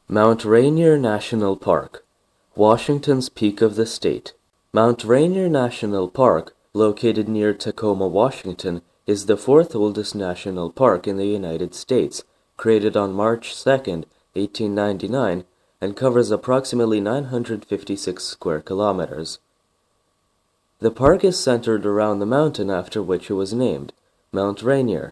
Mount Rainier National Park, Washington's peak of the state. Mount Rainier National Park, located near Tacoma, Washington, is the fourth oldest national park in the United States, created on March 2, 1899, and covers approximately 956 square kilometers. The park is centered around the mountain after which it was named, Mount Rainier.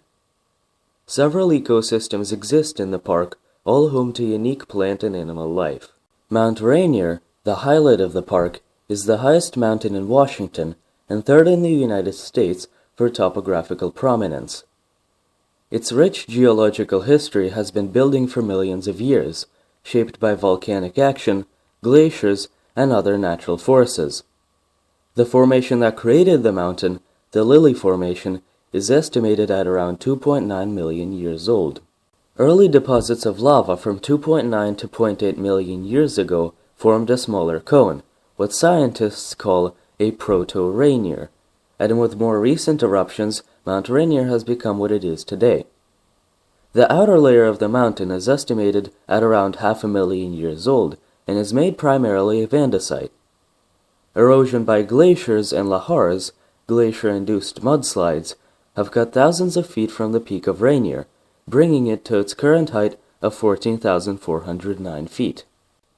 Several ecosystems exist in the park, all home to unique plant and animal life. Mount Rainier, the highlight of the park, is the highest mountain in Washington and third in the United States for topographical prominence. Its rich geological history has been building for millions of years, shaped by volcanic action, glaciers, and other natural forces. The formation that created the mountain, the Lily Formation, is estimated at around 2.9 million years old. Early deposits of lava from 2.9 to 0.8 million years ago formed a smaller cone, what scientists call a proto-Rainier, and with more recent eruptions, Mount Rainier has become what it is today. The outer layer of the mountain is estimated at around 500,000 years old and is made primarily of andesite. Erosion by glaciers and lahars, glacier-induced mudslides, have cut thousands of feet from the peak of Rainier, bringing it to its current height of 14,409 feet.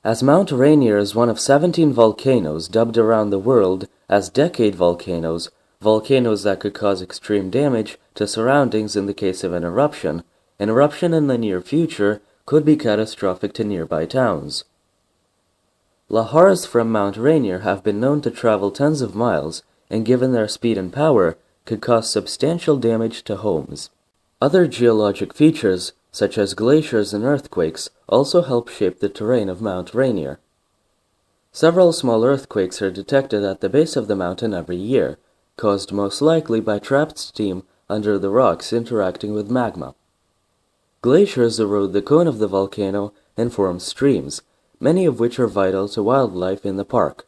As Mount Rainier is one of 17 volcanoes dubbed around the world as decade volcanoes, volcanoes that could cause extreme damage to surroundings in the case of an eruption in the near future could be catastrophic to nearby towns. Lahars from Mount Rainier have been known to travel tens of miles, and given their speed and power, could cause substantial damage to homes. Other geologic features, such as glaciers and earthquakes, also help shape the terrain of Mount Rainier. Several small earthquakes are detected at the base of the mountain every year, caused most likely by trapped steam under the rocks interacting with magma. Glaciers erode the cone of the volcano and form streams, many of which are vital to wildlife in the park.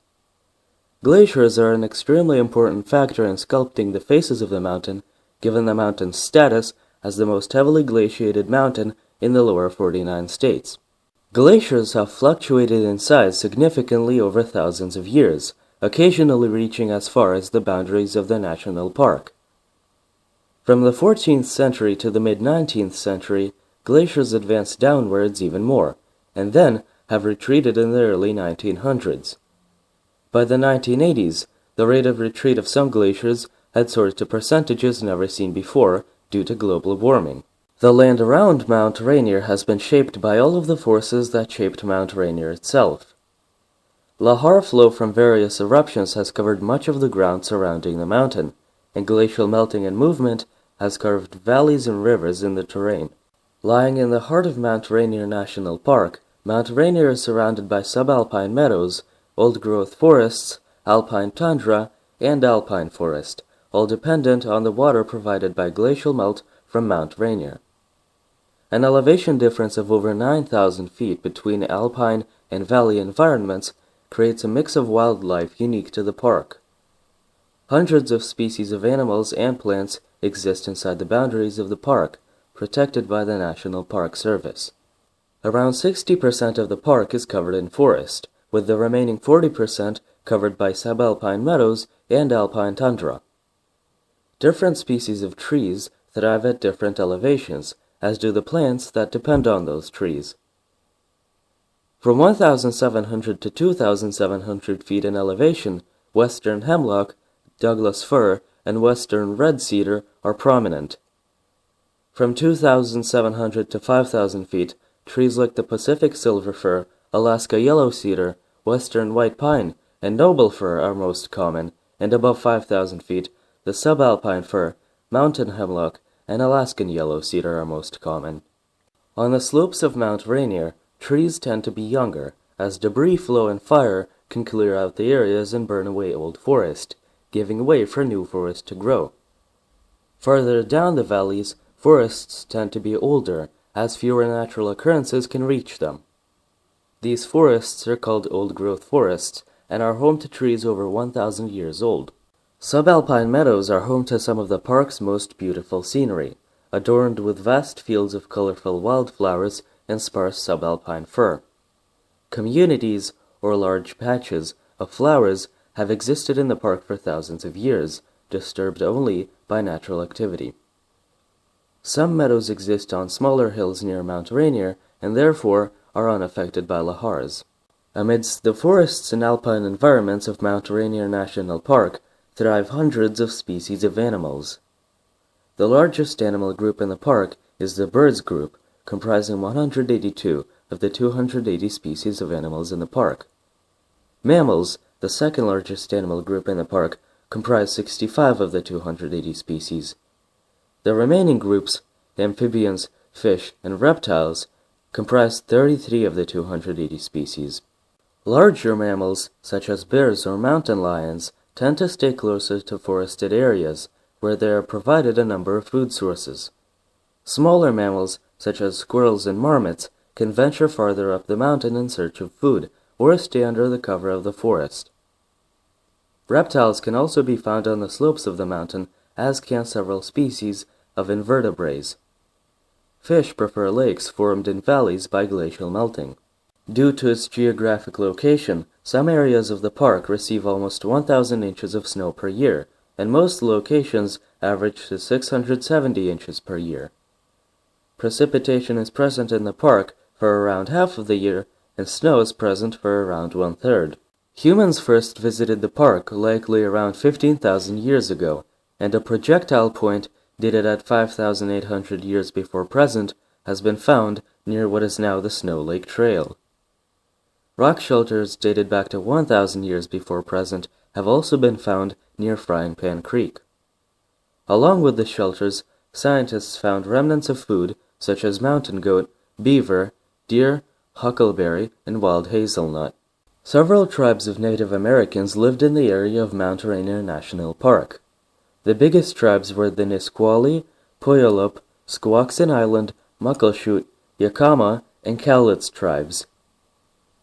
Glaciers are an extremely important factor in sculpting the faces of the mountain, given the mountain's status as the most heavily glaciated mountain in the lower 49 states. Glaciers have fluctuated in size significantly over thousands of years, occasionally reaching as far as the boundaries of the national park. From the 14th century to the mid-19th century, glaciers advanced downwards even more, and then have retreated in the early 1900s. By the 1980s, the rate of retreat of some glaciers had soared to percentages never seen before due to global warming. The land around Mount Rainier has been shaped by all of the forces that shaped Mount Rainier itself. Lahar flow from various eruptions has covered much of the ground surrounding the mountain, and glacial melting and movement has carved valleys and rivers in the terrain. Lying in the heart of Mount Rainier National Park, Mount Rainier is surrounded by subalpine meadows, old-growth forests, alpine tundra, and alpine forest, all dependent on the water provided by glacial melt from Mount Rainier. An elevation difference of over 9,000 feet between alpine and valley environments creates a mix of wildlife unique to the park. Hundreds of species of animals and plants exist inside the boundaries of the park, protected by the National Park Service. Around 60% of the park is covered in forest, with the remaining 40% covered by subalpine meadows and alpine tundra. Different species of trees thrive at different elevations, as do the plants that depend on those trees. From 1,700 to 2,700 feet in elevation, western hemlock, Douglas fir, and western red cedar are prominent. From 2,700 to 5,000 feet, trees like the Pacific silver fir, Alaska yellow cedar, western white pine, and noble fir are most common, and above 5,000 feet, the subalpine fir, mountain hemlock, and Alaskan yellow cedar are most common. On the slopes of Mount Rainier, trees tend to be younger, as debris flow and fire can clear out the areas and burn away old forest, giving way for new forest to grow. Farther down the valleys, forests tend to be older, as fewer natural occurrences can reach them. These forests are called old-growth forests and are home to trees over 1,000 years old. Subalpine meadows are home to some of the park's most beautiful scenery, adorned with vast fields of colorful wildflowers and sparse subalpine fir. Communities, or large patches, of flowers have existed in the park for thousands of years, disturbed only by natural activity. Some meadows exist on smaller hills near Mount Rainier and therefore are unaffected by lahars. Amidst the forests and alpine environments of Mount Rainier National Park thrive hundreds of species of animals. The largest animal group in the park is the birds group, comprising 182 of the 280 species of animals in the park. Mammals, the second largest animal group in the park, comprise 65 of the 280 species. The remaining groups, amphibians, fish, and reptiles, comprise 33 of the 280 species. Larger mammals, such as bears or mountain lions, tend to stay closer to forested areas, where they are provided a number of food sources. Smaller mammals, such as squirrels and marmots, can venture farther up the mountain in search of food, or stay under the cover of the forest. Reptiles can also be found on the slopes of the mountain, as can several species of invertebrates. Fish prefer lakes formed in valleys by glacial melting. Due to its geographic location, some areas of the park receive almost 1,000 inches of snow per year, and most locations average to 670 inches per year. Precipitation is present in the park for around half of the year, and snow is present for around one-third. Humans first visited the park likely around 15,000 years ago, and a projectile point dated at 5,800 years before present has been found near what is now the Snow Lake Trail. Rock shelters dated back to 1,000 years before present have also been found near Frying Pan Creek. Along with the shelters, scientists found remnants of food such as mountain goat, beaver, deer, huckleberry, and wild hazelnut. Several tribes of Native Americans lived in the area of Mount Rainier National Park. The biggest tribes were the Nisqually, Puyallup, Squaxin Island, Muckleshoot, Yakama, and Cowlitz tribes.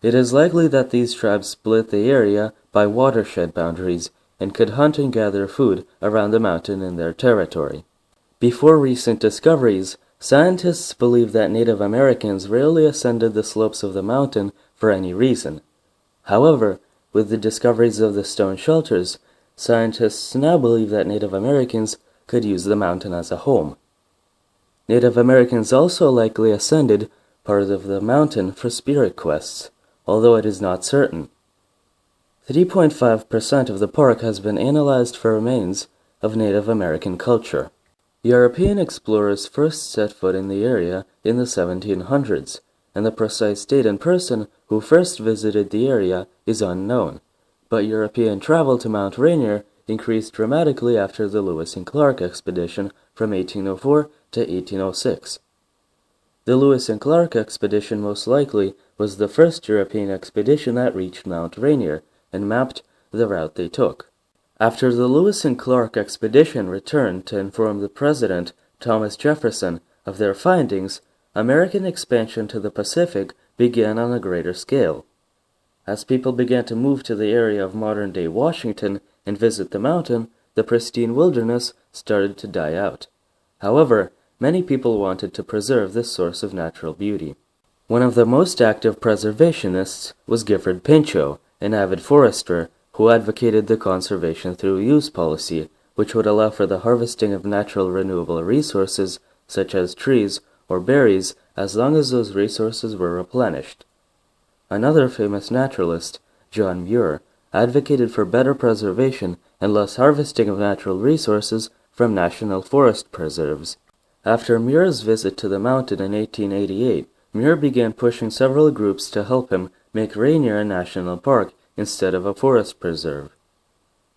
It is likely that these tribes split the area by watershed boundaries and could hunt and gather food around the mountain in their territory. Before recent discoveries, scientists believed that Native Americans rarely ascended the slopes of the mountain for any reason. However, with the discoveries of the stone shelters, scientists now believe that Native Americans could use the mountain as a home. Native Americans also likely ascended part of the mountain for spirit quests, although it is not certain. 3.5% of the park has been analyzed for remains of Native American culture. European explorers first set foot in the area in the 1700s, and the precise date and person who first visited the area is unknown, but European travel to Mount Rainier increased dramatically after the Lewis and Clark expedition from 1804 to 1806. The Lewis and Clark expedition most likely was the first European expedition that reached Mount Rainier and mapped the route they took. After the Lewis and Clark expedition returned to inform the President, Thomas Jefferson, of their findings, American expansion to the Pacific began on a greater scale. As people began to move to the area of modern-day Washington and visit the mountain, the pristine wilderness started to die out. However, many people wanted to preserve this source of natural beauty. One of the most active preservationists was Gifford Pinchot, an avid forester, who advocated the conservation through use policy, which would allow for the harvesting of natural renewable resources, such as trees or berries, as long as those resources were replenished. Another famous naturalist, John Muir, advocated for better preservation and less harvesting of natural resources from national forest preserves. After Muir's visit to the mountain in 1888, Muir began pushing several groups to help him make Rainier a national park instead of a forest preserve.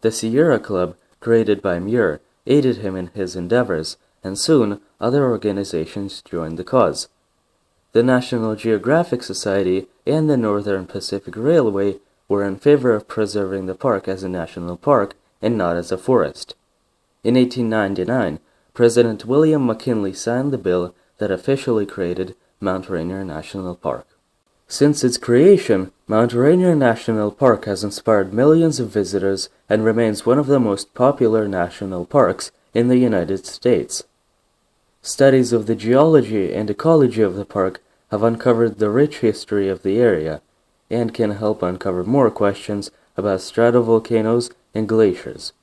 The Sierra Club, created by Muir, aided him in his endeavors, and soon other organizations joined the cause. The National Geographic Society and the Northern Pacific Railway were in favor of preserving the park as a national park and not as a forest. In 1899, President William McKinley signed the bill that officially created Mount Rainier National Park. Since its creation, Mount Rainier National Park has inspired millions of visitors and remains one of the most popular national parks in the United States. Studies of the geology and ecology of the park have uncovered the rich history of the area, and can help uncover more questions about stratovolcanoes and glaciers.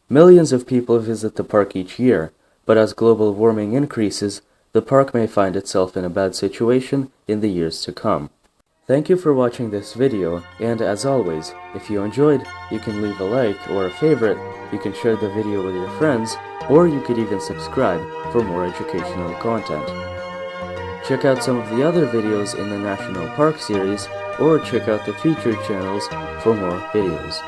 Millions of people visit the park each year, but as global warming increases, the park may find itself in a bad situation in the years to come. Thank you for watching this video, and as always, if you enjoyed, you can leave a like or a favorite, you can share the video with your friends, or you could even subscribe for more educational content. Check out some of the other videos in the National Park series, or check out the featured channels for more videos.